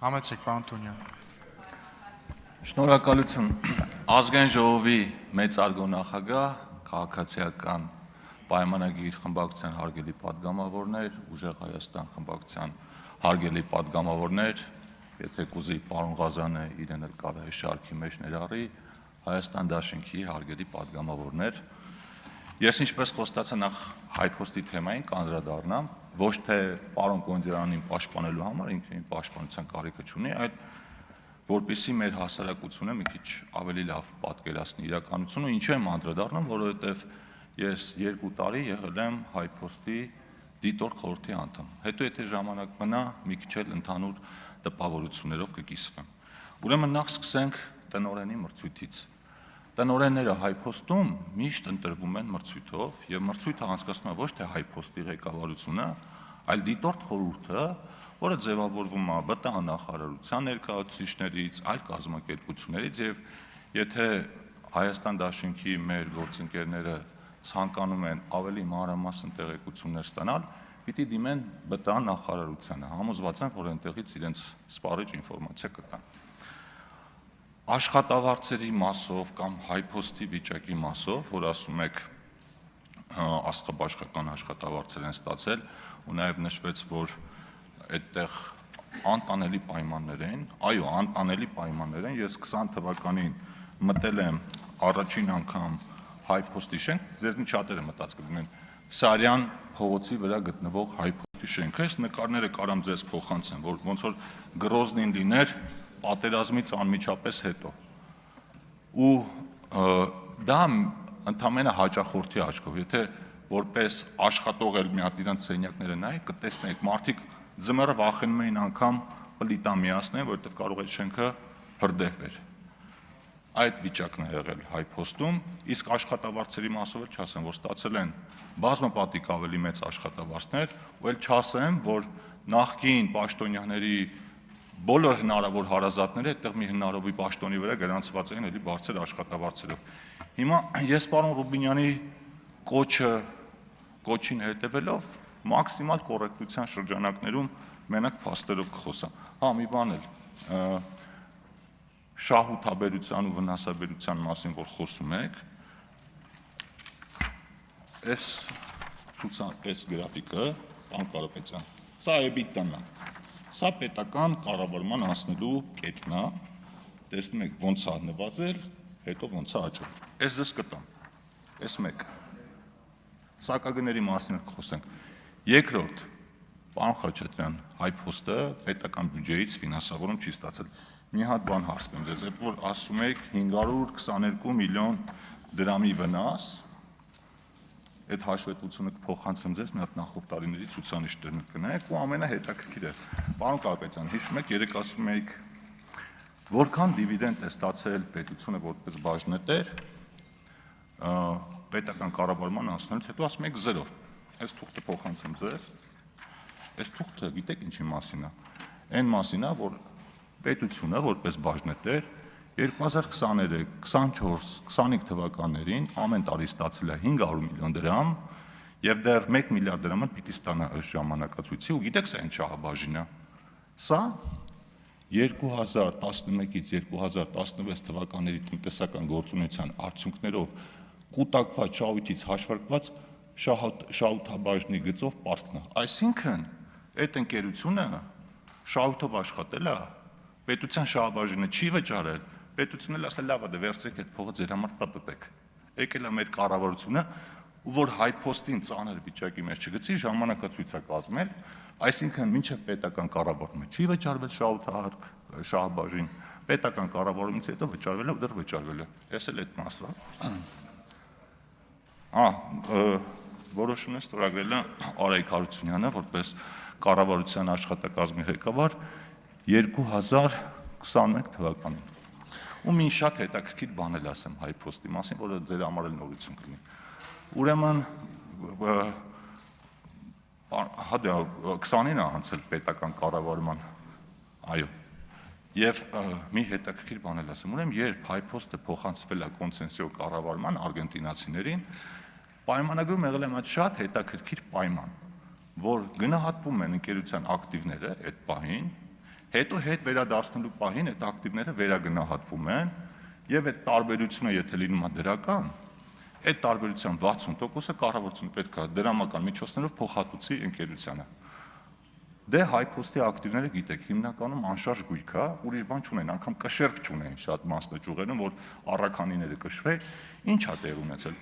Համեցեք, պարոն Թունյան։ Շնորհակալություն։ Ազգային ժողովի մեծարգո նախագահ, քաղաքացիական պայմանագիր խմբակցության հարգելի պատգամավորներ, Ուժեղ Հայաստան խմբակցության հարգելի պատգամավորներ, եթե կուզի պարոն Ղազարյանը իրեն էլ կարող է շարքի մեջ ներառի, Հայաստան Դաշինքի հարգելի պատգամավորներ, ես ինչպես խոստացա նախ հայփոստի թեմային կանդրադառնամ, ոչ թե պարոն Կոնջարանին պաշտպանելու համար, ինքնին պաշտպանության կարիքը չունի, այլ որպեսզի մեր հասարակությունը մի քիչ ավելի լավ պատկերացնի իրականությունը, ինչու եմ անդրադառնում, որովհետև ես 2 տարի եղել եմ հայփոստի դիտորդ խորհրդի անդամ։ Հետո եթե ժամանակ մնա, մի քիչ էլ ընդհանուր տպավորություններով կկիսվեմ։ Ուրեմն նախ սկսենք տնօրենի մրցույթից։ Տնօրենները հայփոստում միշտ ընտրվում են մրցույթով, եւ մրցույթը անցկացնում է ոչ թե հայփոստի ղեկավարությունը, այլ դիտորդ խորհուրդը, որը ձևավորվում է ԲՏԱ նախարարության ներկայացուցիչներից, այլ կազմակերպություններից, եւ եթե Հայաստան Դաշինքի մեր գործընկերները ցանկանում են ավելի մանրամասն տեղեկություններ ստանալ, պիտի դիմեն ԲՏԱ նախարարությանը, համոզված եմ, որ այնտեղից իրենց սպառիչ ինֆորմացիա կտան։ Աշխատավարձերի մասով կամ հայփոստի վիճակի մասով, որ ասում եք աստղաբաշխական աշխատավարձեր են ստացել, ու նաև նշվեց, որ այդտեղ անտանելի պայմաններ են, այո, անտանելի պայմաններ են, ես 20 թվականին մտել եմ առաջին անգամ հայփոստի շենք, ձեզնից շատերը մտած կլինեն Սարյան փողոցի վրա գտնվող հայփոստի շենքը, այս նկարները կարամ ձեզ փոխանցեմ, որ ոնց որ Գրոզնին լիներ պատերազմից անմիջապես հետո։ Ու դա ընդամենը հաճախորդի աչքով, եթե որպես աշխատող էլ մի հատ իրանց սենյակները նայեք, կտեսնեք, մարդիկ ձմեռը վախենում էին անգամ պլիտա միացնել, որովհետև կարող է շենքը հրդեհվեր։ Այդ վիճակն է եղել հայփոստում, իսկ աշխատավարձերի մասով էլ չասեմ, որ ստացել են բազմապատիկ ավելի մեծ աշխատավարձներ, ու էլ չասեմ, որ նախկին պաշտոնյաների բոլոր հնարավոր հարազատները այդտեղ մի հնարովի պաշտոնի վրա գրանցված էին էլի բարձր աշխատավարձերով։ Հիմա ես պարոն Ռուբինյանի կոչին հետևելով մաքսիմալ կոռեկտության շրջանակներում մենակ փաստերով կխոսամ։ Հա, մի բան էլ շահութաբերության ու վնասաբերության մասին որ խոսում եք, այս գրաֆիկը, պարոն Կարապետյան, սա EBITDA-ն է։ Սա պետական կառավարման հասնելու կետն է, տեսնում եք ոնց է նվազել, հետո ոնց է աճել։ Այս ձեզ կտամ, այս մեկ։ Սակագների մասին խոսենք։ Երկրորդ, պարոն Խաչատրյան, հայփոստը պետական բյուջեից ֆինանսավորում չի ստացել։ Մի հատ բան հարցնեմ ձեզ, երբ որ ասում եք 522 միլիոն դրամի վնաս, այդ հաշվետվությունը կփոխանցեմ ձեզ, մի հատ նախորդ տարիների ցուցանիշներն կնայեք ու ամենահետաքրքիրը, պարոն Կարապետյան, հիշում եք, երեք ասում եք, որքան դիվիդենդ է ստացել պետությունը որպես բաժնետեր, պետական կառավարման անցնելուց հետո ասում եք 0։ Այս թուղթը փոխանցեմ ձեզ, այս թուղթը գիտեք ինչի մասին է, այն մասին է, որ պետությունը որպես բաժնետեր 2023, 24, 25 թվականներին ամեն տարի ստացել է 500 միլիոն դրամ եւ դեռ 1 միլիարդ դրամը պիտի ստանա այս ժամանակացույցի ու գիտեք սա ինչ ահաբաժին է։ Սա 2011-ից 2016 թվականների տնտեսական գործունեության արդյունքներով կուտակված շահույթից հաշվարկված շահութաբաժնի գծով պարտքն է։ Այսինքն այդ ընկերությունը շահույթով աշխատել է, պետության շահաբաժինը չի վճարել, պետությունն էլ ասել լավ է, դե վերցրեք այդ փողը ձեր համար պատտեք։ Եկել է մեր կառավարությունը, ու որ հայփոստին ծանր վիճակի մեջ չգցի, ժամանակացույց է կազմել, այսինքն մինչև պետական կառավարումը չի վճարվել շահութահարկ, շահաբաժին, պետական կառավարումից հետո վճարվել է ու դեռ վճարվել է։ Ես էլ այդ մասը։ Որոշումն է ստորագրել Արայիկ Հարությունյանը որպես կառավարության աշխատակազմի ղեկավար 2021 թվականին։ Ու մի շատ հետաքրքիր բան էլ ասեմ հայփոստի մասին, որը ձեր համար էլ նորություն կլինի։ Ուրեմն 20-ին է անցել պետական կառավարման, այո, եւ մի հետաքրքիր բան էլ ասեմ, ուրեմն երբ հայփոստը փոխանցվել է կոնսենսիո կառավարման արգենտինացիներին, պայմանագրում եղել է մի շատ հետաքրքիր պայման, որ գնահատվում են ընկերության ակտիվները այդ պահին, հետո հետ վերադարձնելու պահին այդ ակտիվները վերագնահատվում են եւ այդ տարբերությունը եթե լինում է դրական, այդ տարբերության 60%-ը կառավարությունը պետք է դրամական միջոցներով փոխհատուցի ընկերությանը։ Դե HiPost-ի ակտիվները գիտեք, հիմնականում անշարժ գույք է, ուրիշ բան չունեն, անգամ կշերք չունեն շատ մասնաճյուղերում, որ առաքանիները կշռեն, ինչ է տեղ ունեցել։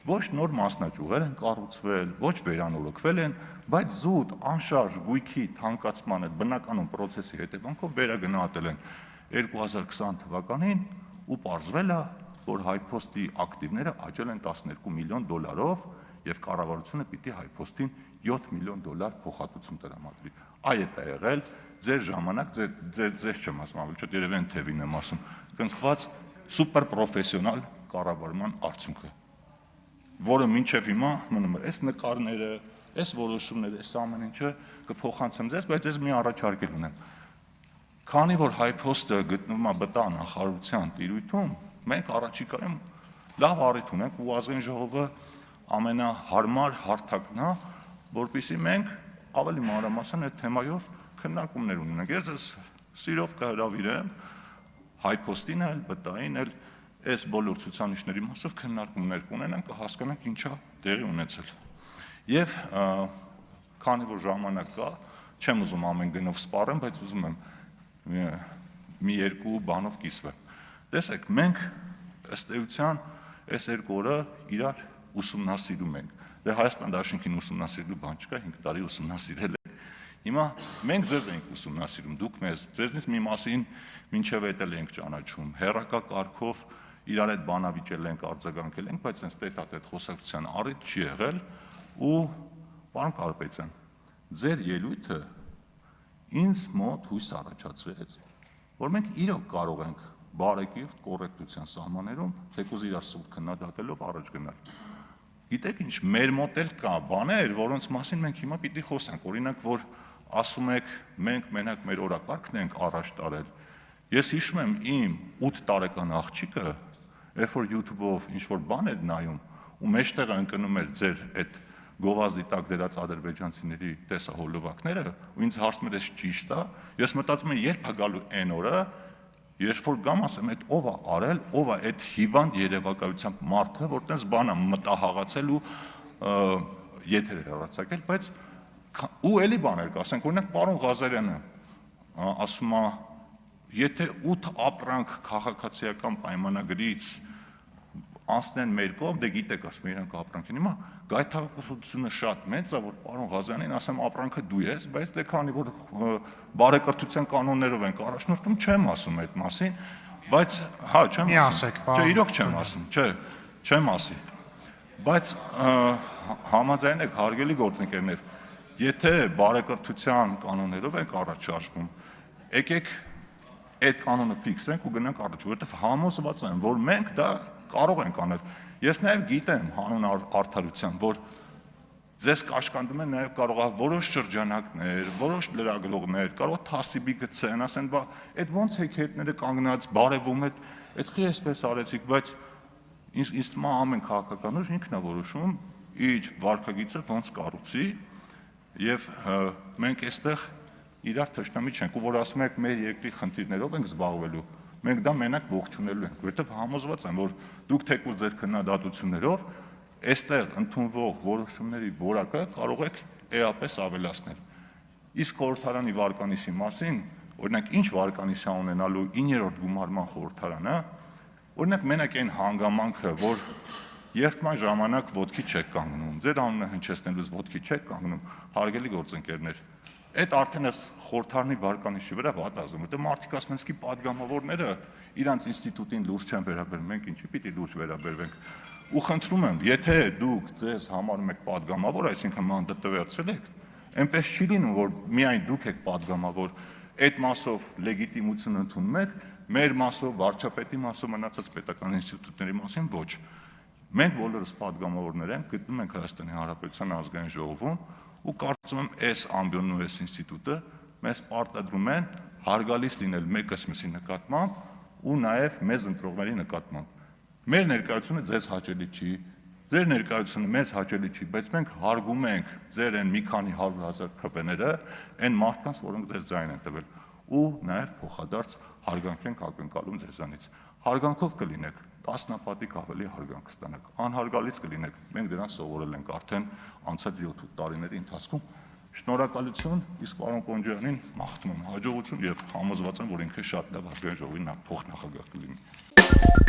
Ոչ նոր մասնաճյուղեր են կառուցվել, ոչ վերանորոգվել են, բայց զուտ անշարժ գույքի թանկացման այդ բնականon process-ի հետևանքով վերագնահատել են 2020 թվականին ու պարզվել է, որ HiPost-ի ակտիվները աճել են $12 միլիոն եւ կառավարությունը պիտի HiPost-ին $7 միլիոն փոխհատուցում տրամադրի։ Այ դա եղել ձեր ժամանակ, ձեզ չեմ ասում, ավելի շատ երևի են թևին եմ ասում, կնքված սուպեր պրոֆեսիոնալ կառավարման արդյունքը, որը մինչև հիմա մնում է։ Այս նկարները, այս որոշումները, այս ամեն ինչը կփոխանցեմ ձեզ, բայց ես մի առաջարկել ունեմ։ Քանի որ HiPost-ը գտնվում է ԲՏԱ նախարարության տիրույթում, մենք առաջիկայում լավ առիթ ունենք ու ազգային ժողովը ամենահարմար հարթակն է, որպեսզի մենք ավելի մանրամասն այդ թեմայով քննարկումներ ունենանք։ Ես սիրով կհրավիրեմ HiPost-ին էլ, ԲՏԱ-ին էլ այս բոլոր ցուցանիշների մասով քննարկումներ կունենանք, կհասկանանք ինչա տեղի ունեցել։ Եվ քանի որ ժամանակ կա, չեմ ուզում ամեն գնով սպառեմ, բայց ուզում եմ մի երկու բանով կիսվեմ։ Տեսեք, մենք ըստ էության այս երկու օրը իրար ուսումնասիրում ենք։ Դե Հայաստան դաշինքին ուսումնասիրելու բան չկա, 5 տարի ուսումնասիրել ենք։ Հիմա մենք ձեզ ենք ուսումնասիրում, դուք մեզ, ձեզնից մի մասին մինչև էդ էլ ենք ճանաչում, հեռակա կարգով իրար այդ բանավիճել ենք, արձագանքել ենք, բայց այնպես տետ-ա-տետ խոսակցության առիթ չի եղել ու պարոն Կարապետյան, ձեր ելույթը ինձ մոտ հույս առաջացրեց, որ մենք իրոք կարող ենք բարեկիրթ կոռեկտության սահմաններում թեկուզ իրար սուտ քննադատելով առաջ գնալ։ Գիտեք ինչ, մեր մոտ էլ կա բաներ, որոնց մասին մենք հիմա պիտի խոսենք, օրինակ, որ ասում եք մենք մենակ մեր օրակարգն ենք առաջ տարել։ Ես հիշում եմ իմ 8 տարեկան աղջիկը, երբ որ YouTube-ով ինչ-որ բան էր նայում ու մեջտեղը ընկնում էր ձեր այդ գովազդի տակ դրած ադրբեջանցիների տեսահոլովակները ու ինձ հարցնում էր ճիշտ է, ես մտածում եմ երբ է գալու այն օրը, երբ որ գամ ասեմ այդ ով է արել, ով է այդ հիվանդ երևակայությամբ մարդը, որ տես բան է մտահաղացել ու եթեր էր հեռացակել, բայց ու էլի բաներ կասենք, օրինակ պարոն Ղազարյանը ասում է, եթե 8 ապրանք քաղաքացիական պայմանագրից անցնեն մեր կողմ, դե գիտեք, ասում իրանք ապրանք են, հիմա գայթակղությունը շատ մեծ է, որ պարոն Ղազարյանին ասեմ ապրանքը դու ես, բայց դե քանի որ բարեկրթության կանոններով ենք առաջնորդում, չեմ ասում այդ մասին, բայց հա, չեմ ասում, չէ, իրոք չեմ ասում, չէ, չեմ ասի, բայց համաձայն եք հարգելի գործընկերներ, եթե բարեկրթության կանոններով ենք առաջ շարժվում, եկեք այդ կանոնը ֆիքսենք ու գնանք առաջ, որովհետև համոզված եմ, որ մենք դա կարող ենք անել։ Ես նաև գիտեմ հանուն արդարության, որ ձեզ կաշկանդում են նաև կարող է որոշ շրջանակներ, որոշ լրագրողներ, կարող է թասիբի գցեն, ասեն, բա այդ ոնց եք հետները կանգնած բարևում այդ խի էսպես արեցիք, բայց ինձ թվում է ամեն քաղաքական ուժ ինքն է որոշում իր վարքագիծը ոնց կառուցի եւ մենք այստեղ իրար թշնամի չենք, ու որ ասում եք մեր երկրի խնդիրներով ենք զբաղվելու, մենք դա մենակ ողջունելու ենք, որովհետև համոզված եմ, որ դուք թեկուզ ձեր քննադատություններով այստեղ ընդունվող որոշումների որակը կարող եք էապես ավելացնել։ Իսկ խորհրդարանի վարկանիշի մասին, օրինակ ինչ վարկանիշ է ունենալու 9-րդ գումարման խորհրդարանը, օրինակ մենակ այն հանգամանքը, որ երթման ժամանակ ոտքի չեք կանգնում, ձեր անունը հնչեցնելուց ոտքի չեք կանգնում, հարգելի գործընկերներ, այդ արդեն այս խորհրդարանի վարկանիշի վրա վատ ազդում, որտեղ մարդիկ ասում են, իսկի падգամավորները իրանց ինստիտուտին լուրջ չեն վերաբերվում, մենք ինչի պիտի լուրջ վերաբերվենք։ Ու խնդրում եմ, եթե դուք ձեզ համարում եք падգամավոր, այսինքն մանդատվերցել եք, այնպես չի լինում, որ միայն դուք եք падգամավոր, այդ մասով լեգիտիմություն ընդունում եք, մեր մասով, վարչապետի մասով, մնացած պետական ինստիտուտների մասին ոչ։ Մենք բոլորս падգամավորներ ենք, գտնում ենք Հայաստանի Հանրապետության ազգային ժողովում ու կարծում եմ այս ամբիոնն ու այս ինստիտուտը մեզ պարտադրում են հարգալից լինել մեկս մյուսի նկատմամբ ու նաև մեզ ընտրողների նկատմամբ։ Մեր ներկայությունը ձեզ հաճելի չի, ձեր ներկայությունը մեզ հաճելի չի, բայց մենք հարգում ենք ձեր այն մի քանի 100,000 քվեները, այն մարդկանց, որոնք ձեզ ձայն են տվել։ ու նաև փոխադարձ հարգանք ենք ակնկալում ձեզանից։ Հարգանքով կլինեք, 10 պատիկ ավելի հարգանք կստանաք, անհարգալից կլինեք, մենք դրան սովորել ենք արդեն անցած 7 տարիների ընթացքում։ Շնորհակալություն, իսկ պարոն Կոնջյանին մաղթում եմ հաջողություն եւ համոզված եմ, որ ինքը շատ լավ ազգային ժողովի փոխնախագահ կլինի։